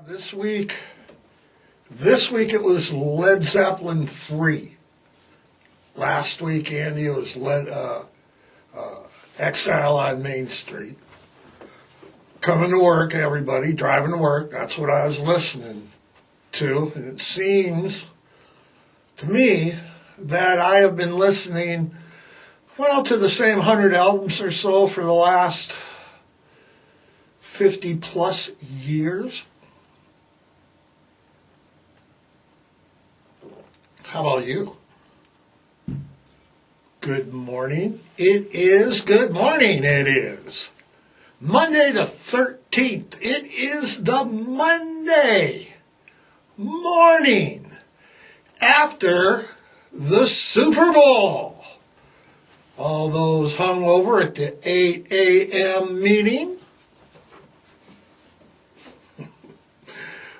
This week it was Led Zeppelin 3. Last week, Andy, it was Exile on Main Street. Coming to work, everybody, driving to work, that's what I was listening to. And it seems to me that I have been listening, to the same 100 albums or so for the last 50 plus years. How about you? Good morning. Good morning, it is. Monday the 13th. It is the Monday morning after the Super Bowl. All those hung over at the 8 a.m. meeting.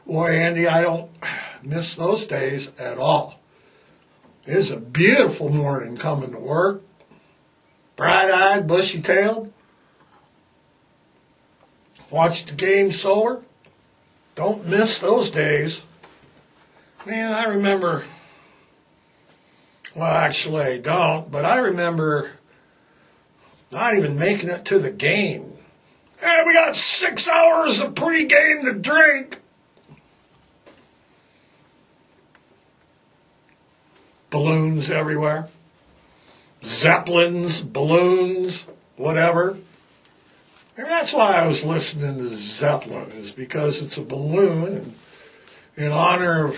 Boy, Andy, I don't miss those days at all. It was a beautiful morning coming to work. Bright-eyed, bushy-tailed. Watched the game sober. Don't miss those days. Man, I remember, actually I don't, but I remember not even making it to the game. Hey, we got 6 hours of pregame to drink. Balloons everywhere. Zeppelins, balloons, whatever. And that's why I was listening to Zeppelin, is because it's a balloon. And in honor of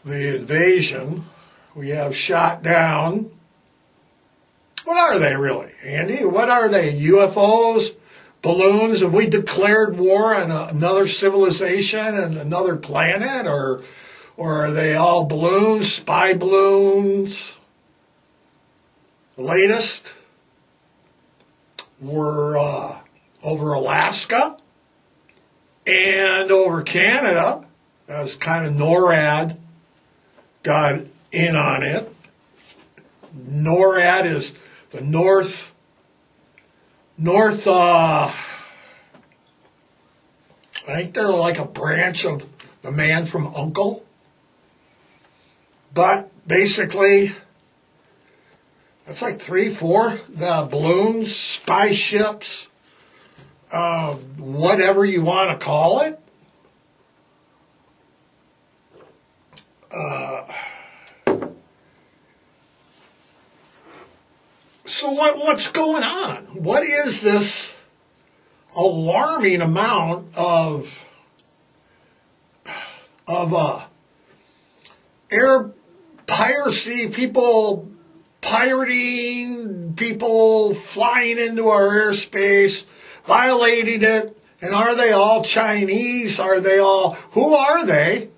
the invasion, we have shot down. What are they really, Andy? What are they? UFOs? Balloons? Have we declared war on another civilization and another planet? Or are they all balloons, spy balloons? The latest were over Alaska and over Canada. That was kind of NORAD got in on it. NORAD is the North, I think they're like a branch of the Man from U.N.C.L.E. But basically, that's like 3-4, the balloons, spy ships, whatever you want to call it. So what's going on? What is this alarming amount of air piracy, people pirating, people flying into our airspace, violating it? And are they all Chinese? Who are they?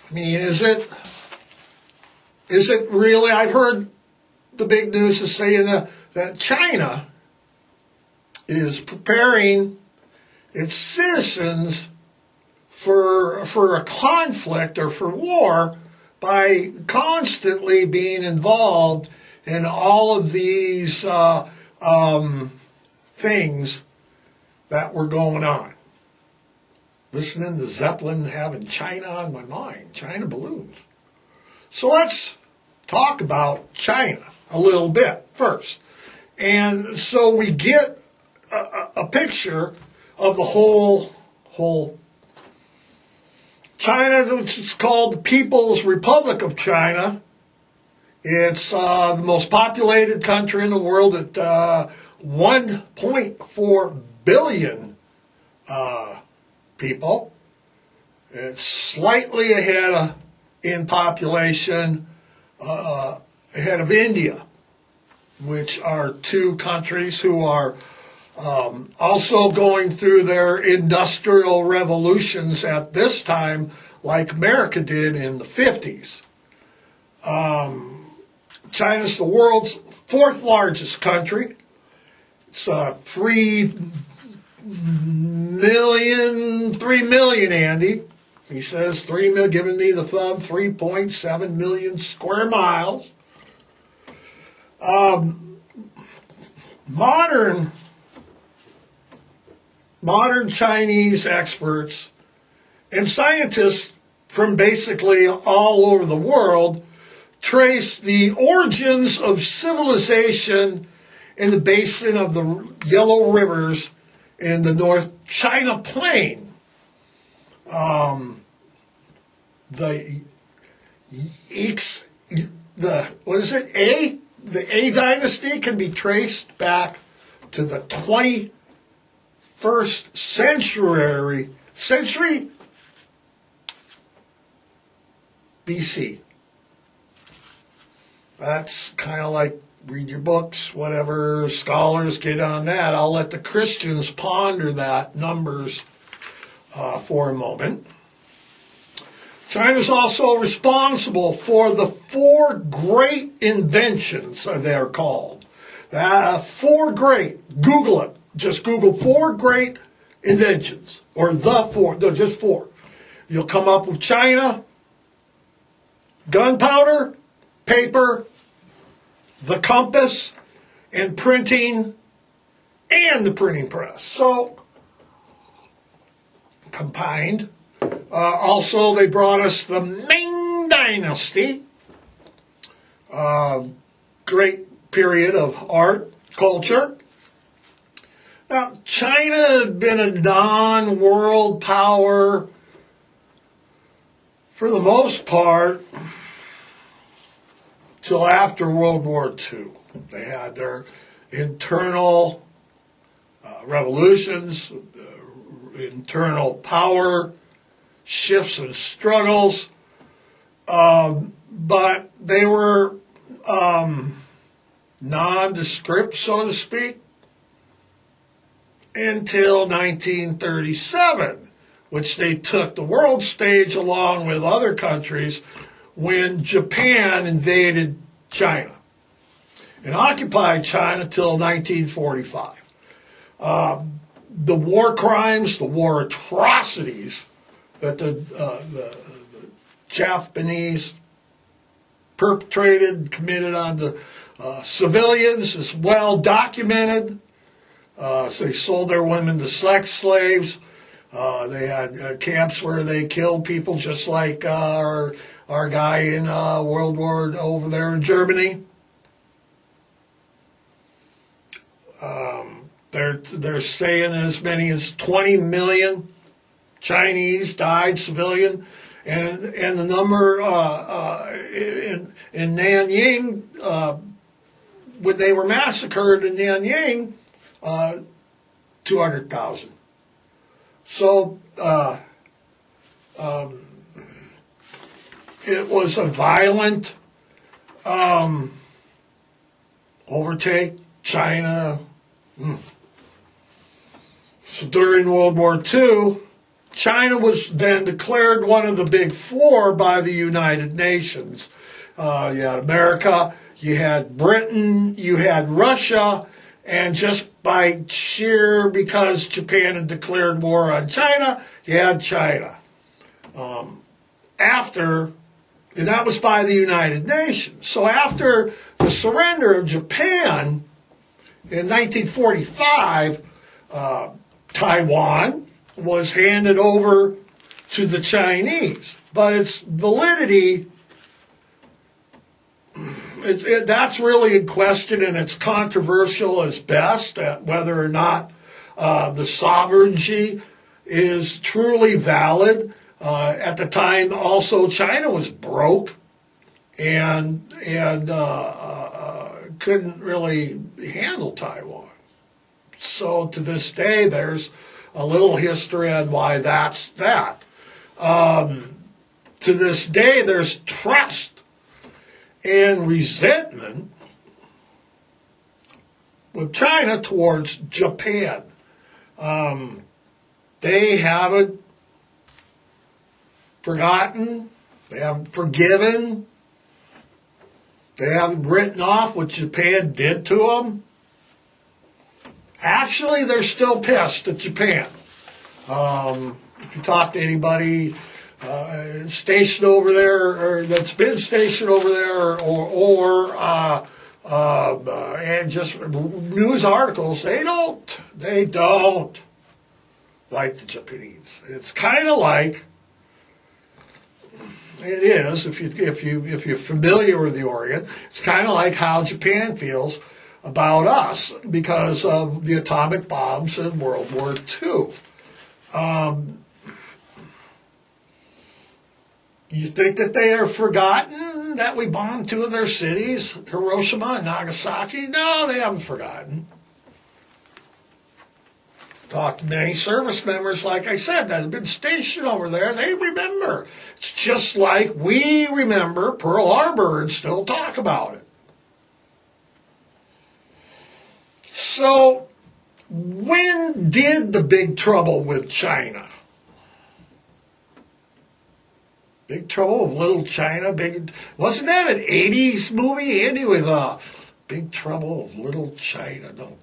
I mean, is it really? I've heard the big news is saying that China is preparing its citizens for a conflict or for war by constantly being involved in all of these things that were going on. Listening to Zeppelin, having China on my mind, China balloons. So let's talk about China a little bit first. And so we get a picture of the whole China, which is called the People's Republic of China. It's the most populated country in the world at 1.4 billion people. It's slightly ahead in population ahead of India, which are two countries who are also going through their industrial revolutions at this time, like America did in the 50s. China's the world's 4th largest country. It's 3 million, Andy. He says 3 million, giving me the thumb, 3.7 million square miles. Modern modern Chinese experts and scientists from basically all over the world trace the origins of civilization in the basin of the Yellow Rivers in the North China Plain. The A dynasty can be traced back to the 21st century BC. That's kind of like read your books, whatever scholars get on that. I'll let the Christians ponder that numbers for a moment. China's also responsible for the 4 great inventions, they're called. 4 great. Google it. Just Google 4 great inventions. Or the 4. They're just 4. You'll come up with China, gunpowder, paper, the compass, and printing, and the printing press. So, combined. Also, they brought us the Ming Dynasty, great period of art, culture. Now, China had been a non-world power for the most part till after World War II. They had their internal revolutions, internal power shifts and struggles, but they were nondescript, so to speak, until 1937, which they took the world stage along with other countries when Japan invaded China and occupied China till 1945. The war crimes, the war atrocities that the Japanese perpetrated, committed on the civilians is well documented. So they sold their women to sex slaves. They had camps where they killed people just like our guy in World War over there in Germany. They're saying as many as 20 million Chinese died civilian, and the number in Nanjing when they were massacred in Nanjing, 200,000. So it was a violent overtake. China. So during World War II, China was then declared one of the big 4 by the United Nations. You had America, you had Britain, you had Russia, and just by sheer, because Japan had declared war on China, you had China. And that was by the United Nations. So after the surrender of Japan in 1945, Taiwan was handed over to the Chinese. But its validity, that's really in question, and it's controversial as best at whether or not the sovereignty is truly valid. At the time, also, China was broke and couldn't really handle Taiwan. So to this day, there's a little history on why that's that. To this day, there's trust and resentment with China towards Japan. They haven't forgotten, they haven't forgiven, they haven't written off what Japan did to them. Actually, they're still pissed at Japan. If you talk to anybody stationed over there, or that's been stationed over there, and just news articles, they don't like the Japanese. It's kind of like it is if you're familiar with the Orient. It's kind of like how Japan feels about us because of the atomic bombs in World War II. You think that they are forgotten that we bombed two of their cities, Hiroshima and Nagasaki? No, they haven't forgotten. Talked to many service members, like I said, that have been stationed over there. They remember. It's just like we remember Pearl Harbor and still talk about it. So, when did the big trouble with China? Big Trouble with Little China? Wasn't that an 80s movie, Andy, with Big Trouble with Little China? No,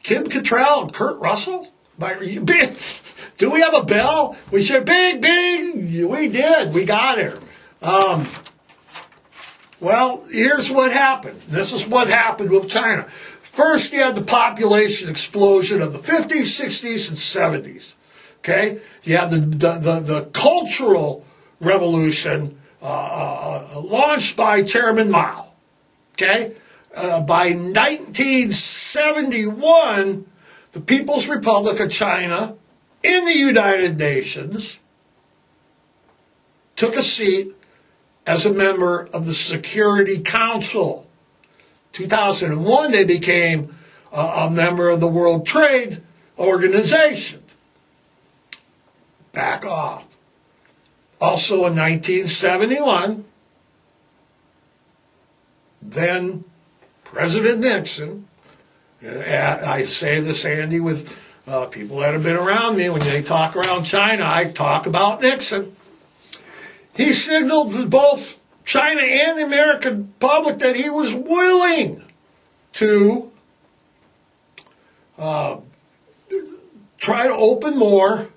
Kim Cattrall and Kurt Russell? Do we have a bell? We should, bing, bing. We did. We got her. Well, here's what happened. This is what happened with China. First, you had the population explosion of the 50s, 60s, and 70s. Okay? You have the cultural revolution launched by Chairman Mao. Okay? By 1971, the People's Republic of China in the United Nations took a seat as a member of the Security Council. 2001, they became a member of the World Trade Organization. Back off. Also in 1971, then President Nixon, I say this, Andy, with people that have been around me, when they talk around China, I talk about Nixon. He signaled to both China and the American public that he was willing to try to open more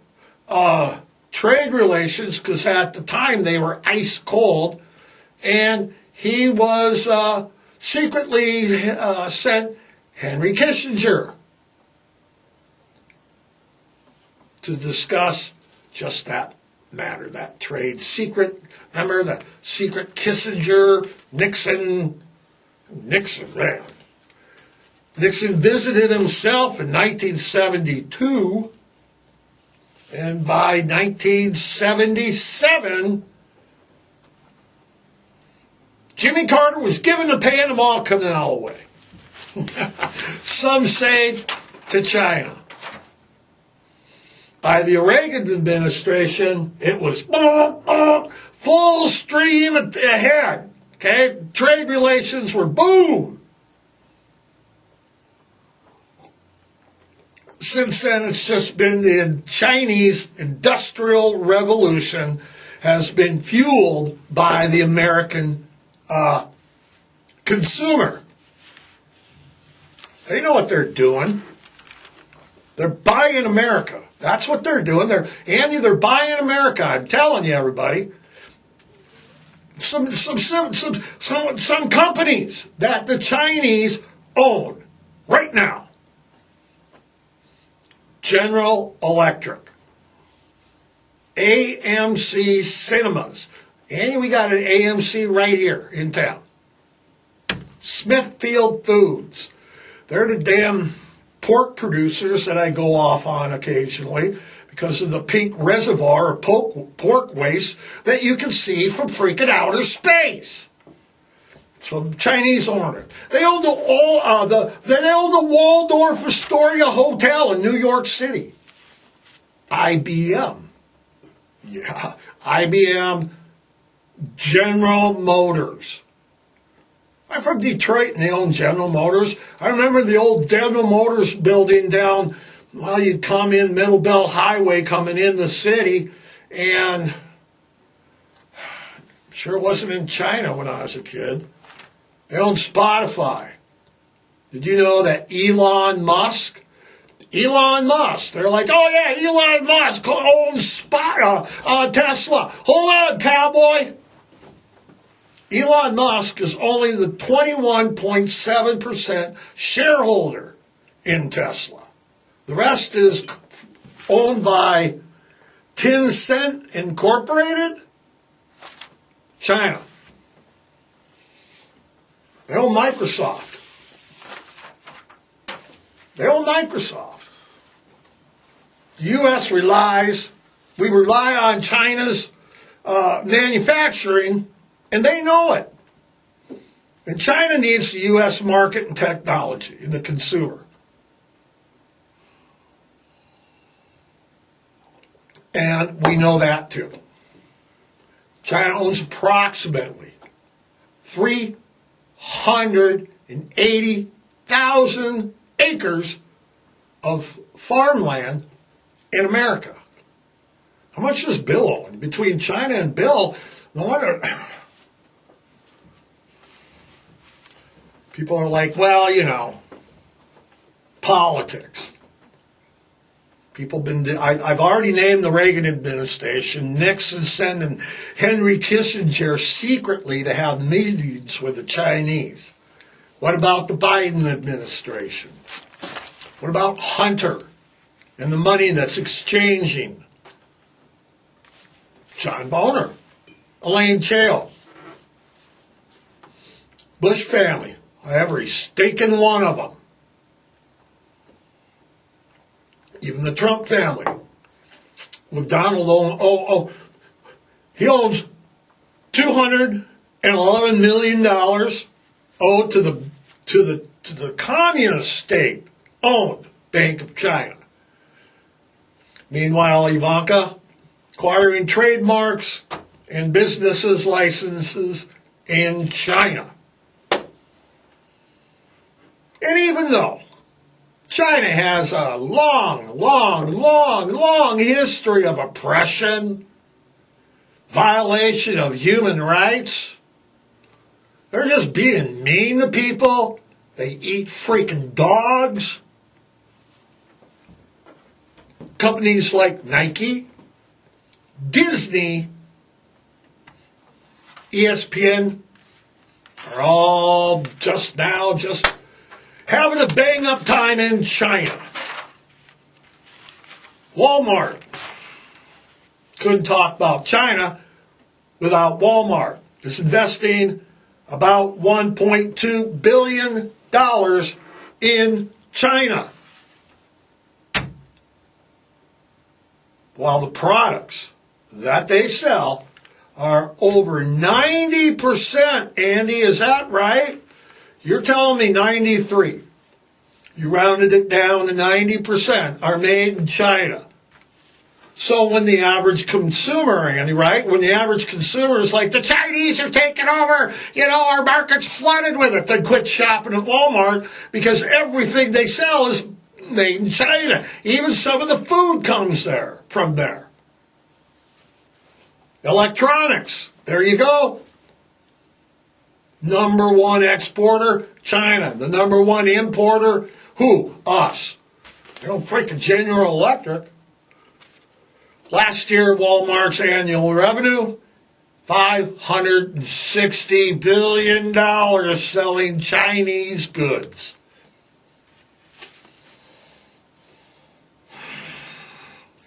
trade relations, because at the time they were ice cold, and he was secretly sent Henry Kissinger to discuss just that matter, that trade secret. Remember the secret Kissinger, Nixon, man. Nixon visited himself in 1972, and by 1977, Jimmy Carter was given the Panama Canal away. Some say to China. By the Reagan administration, it was full stream ahead. Okay, trade relations were boom. Since then, it's just been the Chinese Industrial Revolution has been fueled by the American consumer. They know what they're doing. They're buying America. That's what they're doing. They're buying America. I'm telling you, everybody. Some companies that the Chinese own right now. General Electric, AMC Cinemas, and we got an AMC right here in town. Smithfield Foods, they're the damn pork producers that I go off on occasionally because of the pink reservoir of pork waste that you can see from freaking outer space. So the Chinese own it. They own the Waldorf Astoria Hotel in New York City. IBM. Yeah, IBM, General Motors. I'm from Detroit and they own General Motors. I remember the old General Motors building down, well, you'd come in Middle Bell Highway coming in the city, and sure wasn't in China when I was a kid. They own Spotify. Did you know that Elon Musk, they're like, oh yeah, Elon Musk owns Tesla. Hold on, cowboy. Elon Musk is only the 21.7% shareholder in Tesla. The rest is owned by Tencent Incorporated, China. They own Microsoft. They own Microsoft. The U.S. we rely on China's manufacturing, and they know it. And China needs the U.S. market and technology and the consumer. And we know that too. China owns approximately 380,000 acres of farmland in America. How much does Bill own? Between China and Bill, no wonder people are like, well, you know, politics. I've already named the Reagan administration. Nixon sending Henry Kissinger secretly to have meetings with the Chinese. What about the Biden administration? What about Hunter and the money that's exchanging? John Boehner, Elaine Chao, Bush family, every stake in one of them. Even the Trump family. McDonald he owns $211 million owed to the communist state owned Bank of China. Meanwhile, Ivanka acquiring trademarks and businesses licenses in China. And even though China has a long history of oppression, violation of human rights. They're just being mean to people. They eat freaking dogs. Companies like Nike, Disney, ESPN are all just having a bang-up time in China. Walmart. Couldn't talk about China without Walmart. It's investing about $1.2 billion in China. While the products that they sell are over 90%. Andy, is that right? You're telling me 93. You rounded it down to 90% are made in China. So when the average consumer, Andy, right? When the average consumer is like, the Chinese are taking over, our market's flooded with it, then quit shopping at Walmart because everything they sell is made in China. Even some of the food comes from there. Electronics, there you go. Number one exporter, China. The number one importer, who? Us. Freaking General Electric. Last year, Walmart's annual revenue, $560 billion selling Chinese goods.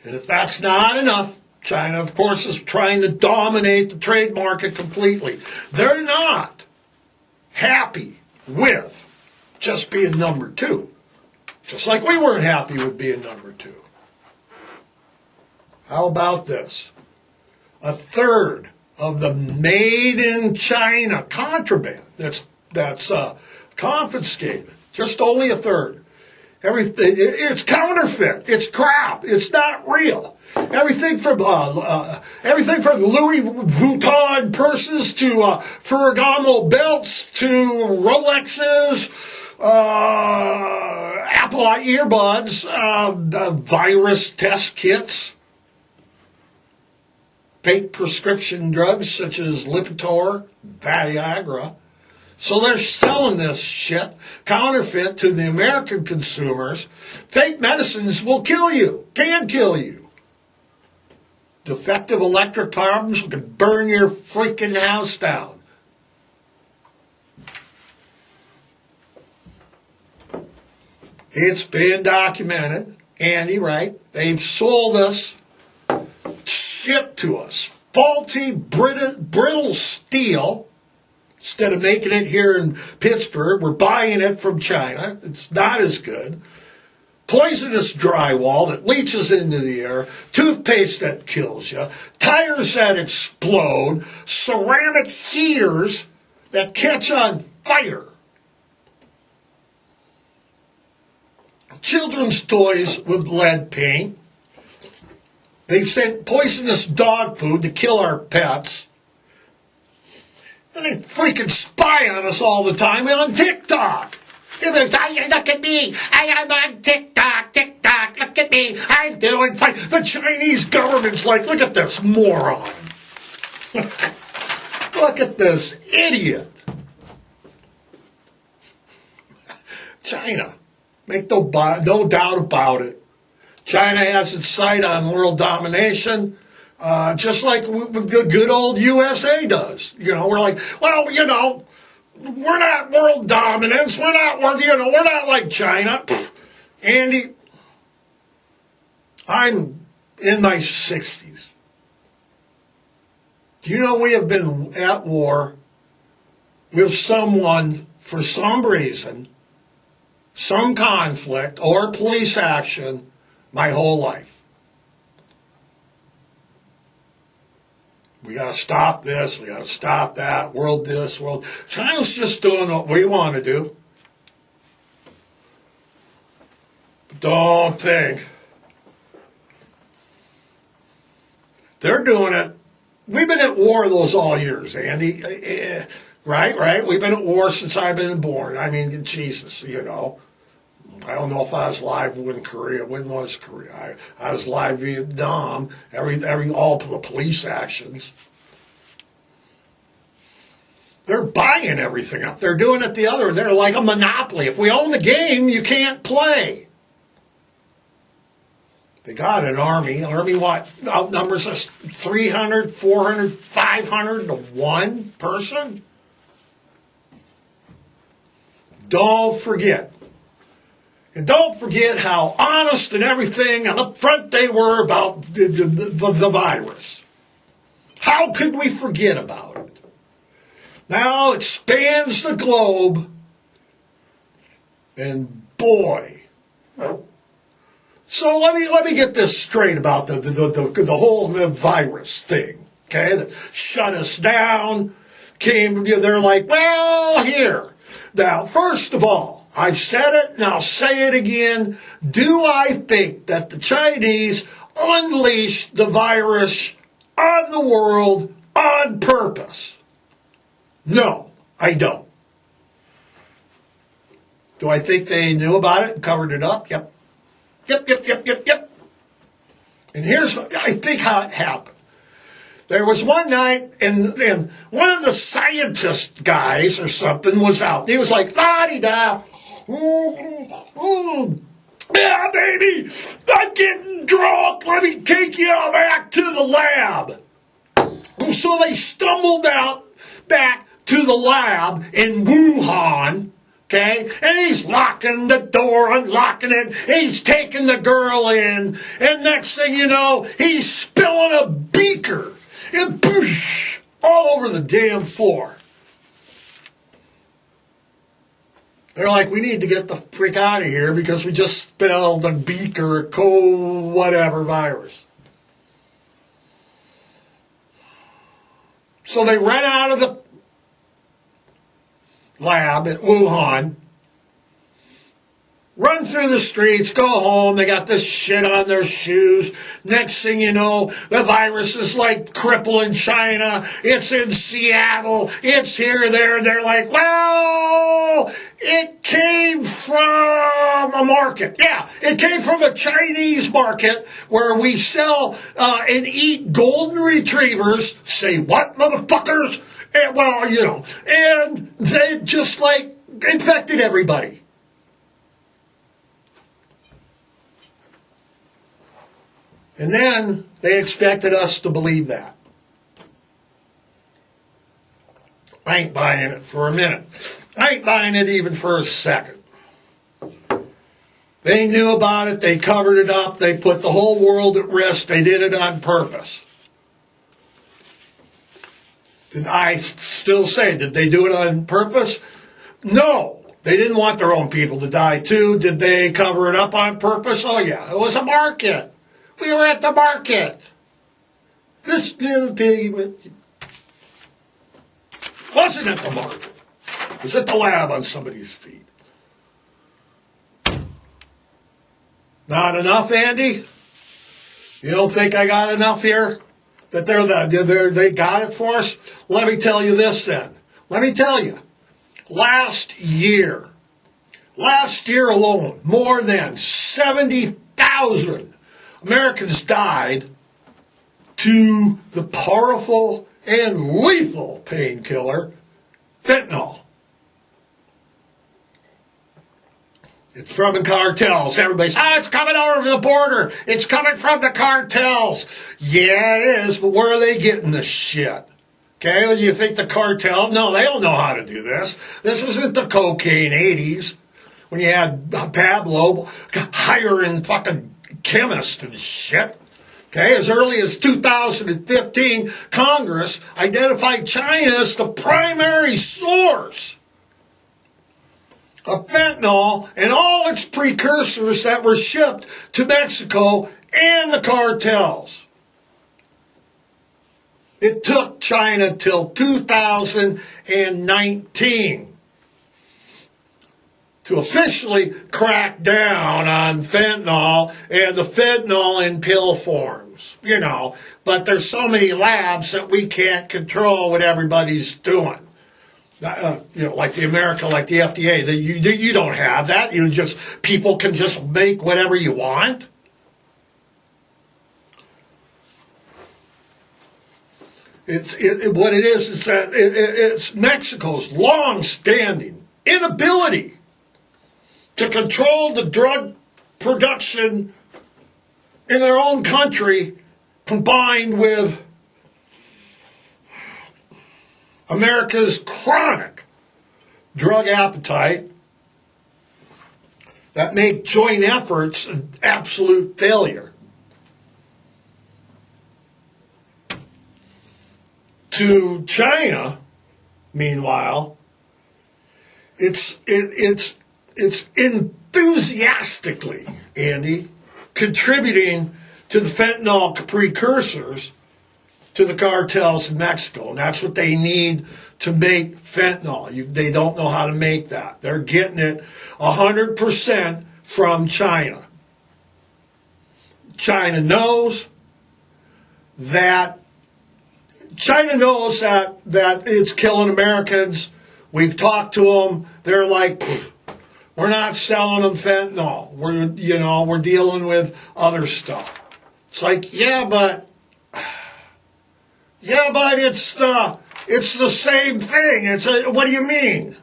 And if that's not enough, China, of course, is trying to dominate the trade market completely. They're not happy with just being number two. Just like we weren't happy with being number two. How about this? A third of the made in China contraband that's confiscated. Just only a third. Everything, it's counterfeit. It's crap. It's not real. Everything from Louis Vuitton purses to Ferragamo belts to Rolexes, Apple earbuds, virus test kits, fake prescription drugs such as Lipitor, Viagra. So they're selling this shit, counterfeit, to the American consumers. Fake medicines will kill you, can kill you. Defective electric problems can burn your freaking house down. It's been documented Andy, right? They've sold us, shipped to us, faulty, brittle steel. Instead of making it here in Pittsburgh, we're buying it from China. It's not as good. Poisonous drywall that leaches into the air, toothpaste that kills you, tires that explode, ceramic heaters that catch on fire, children's toys with lead paint. They've sent poisonous dog food to kill our pets. And they freaking spy on us all the time on TikTok. Look at me. I am on TikTok. TikTok. Look at me. I'm doing fine. The Chinese government's like, look at this moron. Look at this idiot. China. Make no doubt about it. China has its sight on world domination, just like the good old USA does. You know, we're like, well, you know, we're not world dominance. We're not like China. Andy, I'm in my 60s. Do you know we have been at war with someone for some reason, some conflict or police action my whole life? We got to stop this, we got to stop that, world this, world. China's just doing what we want to do. Don't think. They're doing it. We've been at war those all years, Andy. Right? We've been at war since I've been born. I mean, Jesus, you know. I don't know if I was live when Korea. When was Korea? I was live Vietnam. All the police actions. They're buying everything up. They're doing it the other. They're like a monopoly. If we own the game, you can't play. They got an army. Army what? Outnumbers us 300, 400, 500 to one person. Don't forget. And don't forget how honest and everything and upfront they were about the virus. How could we forget about it? Now it spans the globe, and boy. So let me get this straight about the whole virus thing. Okay, that shut us down. They're like, well, here. Now, first of all, I've said it, now say it again. Do I think that the Chinese unleashed the virus on the world on purpose? No, I don't. Do I think they knew about it and covered it up? Yep. Yep. And here's, I think, how it happened. There was one night, and one of the scientist guys or something was out. He was like, la-di-da. Yeah, baby, I'm getting drunk. Let me take you back to the lab. And so they stumbled out back to the lab in Wuhan. Okay, and he's locking the door, unlocking it. He's taking the girl in, and next thing you know, he's spilling a beaker. And poosh, all over the damn floor. They're like, we need to get the frick out of here because we just spilled a beaker, whatever virus. So they ran out of the lab at Wuhan, run through the streets, go home. They got this shit on their shoes. Next thing you know, the virus is like crippling China. It's in Seattle. It's here, there. They're like, well, it came from a market. Yeah, it came from a Chinese market where we sell and eat golden retrievers. Say what, motherfuckers? And, well, you know, and they just like infected everybody. And then they expected us to believe that. I ain't buying it for a minute. I ain't buying it even for a second. They knew about it. They covered it up. They put the whole world at risk. They did it on purpose. Did I still say, did they do it on purpose? No. They didn't want their own people to die too. Did they cover it up on purpose? Oh yeah, it was a market. We were at the market. This little piggy wasn't at the market. It was at the lab on somebody's feet. Not enough, Andy? You don't think I got enough here? That they got it for us? Let me tell you this then. Let me tell you. Last year alone, more than 70,000 Americans died to the powerful and lethal painkiller, fentanyl. It's from the cartels. Everybody's, it's coming over the border. It's coming from the cartels. Yeah, it is, but where are they getting this shit? Okay, well, you think the cartel? No, they don't know how to do this. This isn't the cocaine 80s when you had Pablo hiring fucking chemists and shit. Okay, as early as 2015, Congress identified China as the primary source of fentanyl and all its precursors that were shipped to Mexico and the cartels. It took China till 2019 to officially crack down on fentanyl and the fentanyl in pill forms, But there's so many labs that we can't control what everybody's doing. Like the FDA, you don't have that. People can just make whatever you want. What it is that it's Mexico's long-standing inability to control the drug production in their own country, combined with America's chronic drug appetite that make joint efforts an absolute failure. To China, meanwhile, it's enthusiastically, Andy, contributing to the fentanyl precursors to the cartels in Mexico. And that's what they need to make fentanyl. They don't know how to make that. They're getting it 100% from China. China knows that it's killing Americans. We've talked to them. They're like, we're not selling them fentanyl. We're dealing with other stuff. It's like, yeah, but it's the same thing. What do you mean?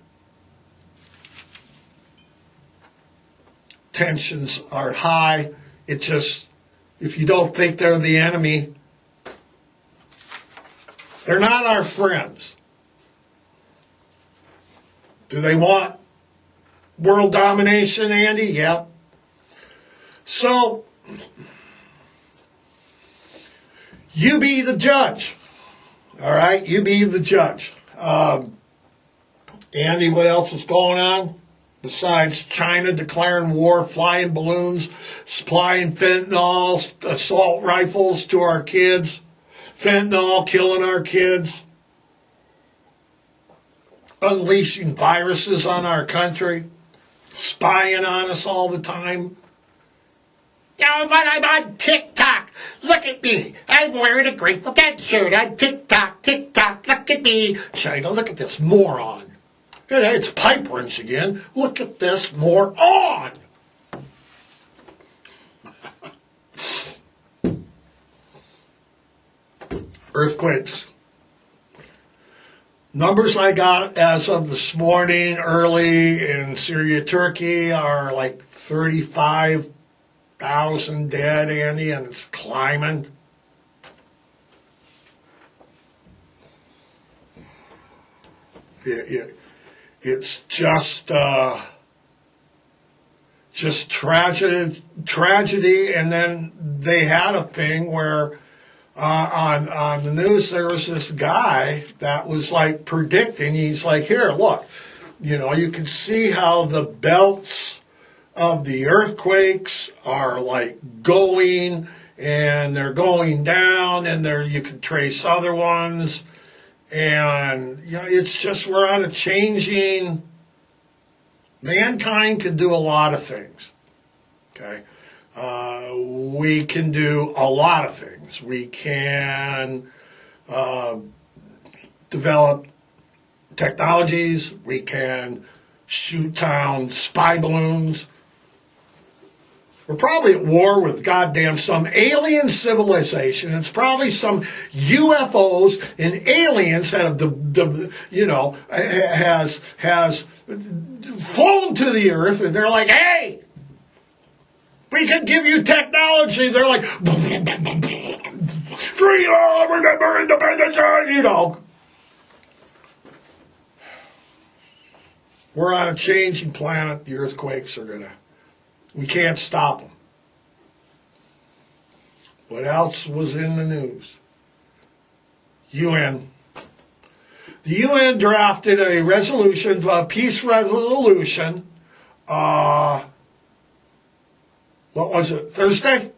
Tensions are high. If you don't think they're the enemy, they're not our friends. Do they want world domination, Andy? Yep. So, you be the judge. All right? You be the judge. Andy, what else is going on? Besides China declaring war, flying balloons, supplying fentanyl, assault rifles to our kids, fentanyl killing our kids, unleashing viruses on our country, spying on us all the time. Oh, but I'm on TikTok. Look at me. I'm wearing a Grateful Dead shirt on TikTok. TikTok, look at me. China, look at this moron. It's Pipewrench again. Look at this moron. Earthquakes. Numbers I got as of this morning early in Syria, Turkey are like 35,000 dead, Andy, and it's climbing. It's just just tragedy. And then they had a thing where on the news there was this guy that was like predicting. He's like, here, look, you can see how the belts of the earthquakes are like going, and they're going down, and you can trace other ones. And it's just we're on a changing. Mankind can do a lot of things. Okay, we can do a lot of things. We can develop technologies. We can shoot down spy balloons. We're probably at war with goddamn some alien civilization. It's probably some UFOs and aliens that has flown to the earth, and they're like, hey, we can give you technology. They're like, freedom, remember independence, We're on a changing planet. The earthquakes are we can't stop them. What else was in the news? UN. The UN drafted a resolution, a peace resolution, what was it, Thursday?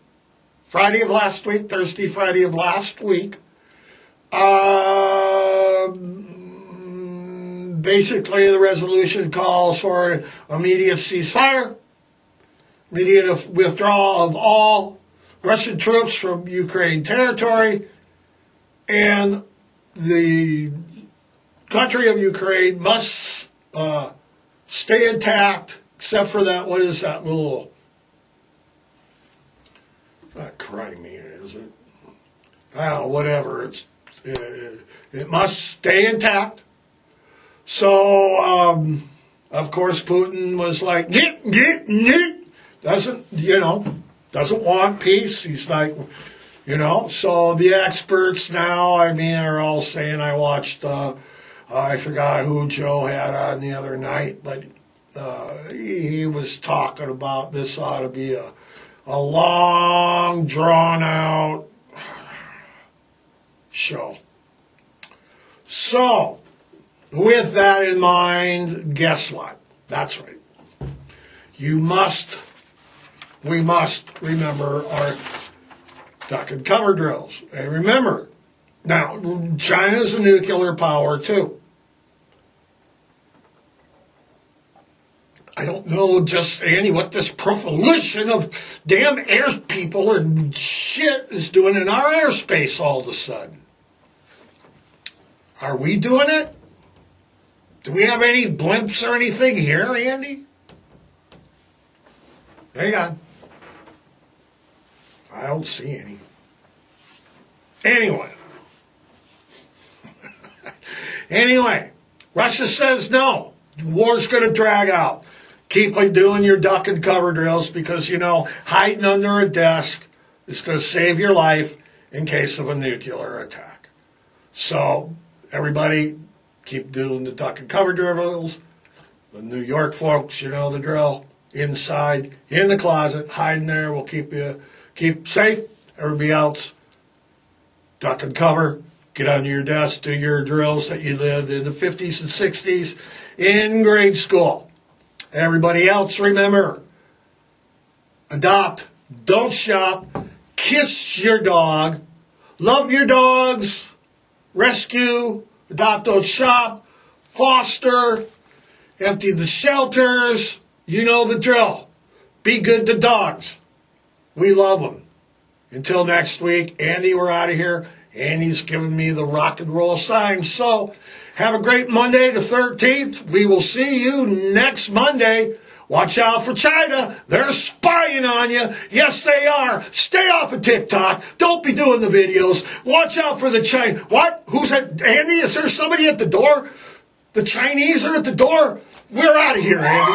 Friday of last week, Friday of last week. Basically, the resolution calls for immediate ceasefire, immediate withdrawal of all Russian troops from Ukraine territory, and the country of Ukraine must stay intact, except for that, what is that little, not Crimea, is it? I don't know, whatever, it must stay intact. So, of course, Putin was like, doesn't want peace. He's like, so the experts now, are all saying, I watched, I forgot who Joe had on the other night, but he was talking about this ought to be a long, drawn-out show. So, with that in mind, guess what? That's right. We must remember our duck and cover drills. And remember, now, China's a nuclear power too. I don't know, just, Andy, what this proliferation of damn air people and shit is doing in our airspace all of a sudden. Are we doing it? Do we have any blimps or anything here, Andy? Hang on. I don't see any. Anyway, Russia says no. The war's going to drag out. Keep doing your duck and cover drills because, hiding under a desk is going to save your life in case of a nuclear attack. So, everybody, keep doing the duck and cover drills. The New York folks, the drill. Inside, in the closet, hiding there. We'll keep safe. Everybody else, duck and cover. Get under your desk, do your drills that you did in the 50s and 60s in grade school. Everybody else, remember, adopt, don't shop, kiss your dog, love your dogs, rescue, adopt, don't shop, foster, empty the shelters. You know the drill. Be good to dogs. We love them. Until next week, Andy, we're out of here. Andy's giving me the rock and roll sign. So, have a great Monday the 13th. We will see you next Monday. Watch out for China. They're spying on you. Yes, they are. Stay off of TikTok. Don't be doing the videos. Watch out for the China. What? Who's that? Andy, is there somebody at the door? The Chinese are at the door? We're out of here, Andy.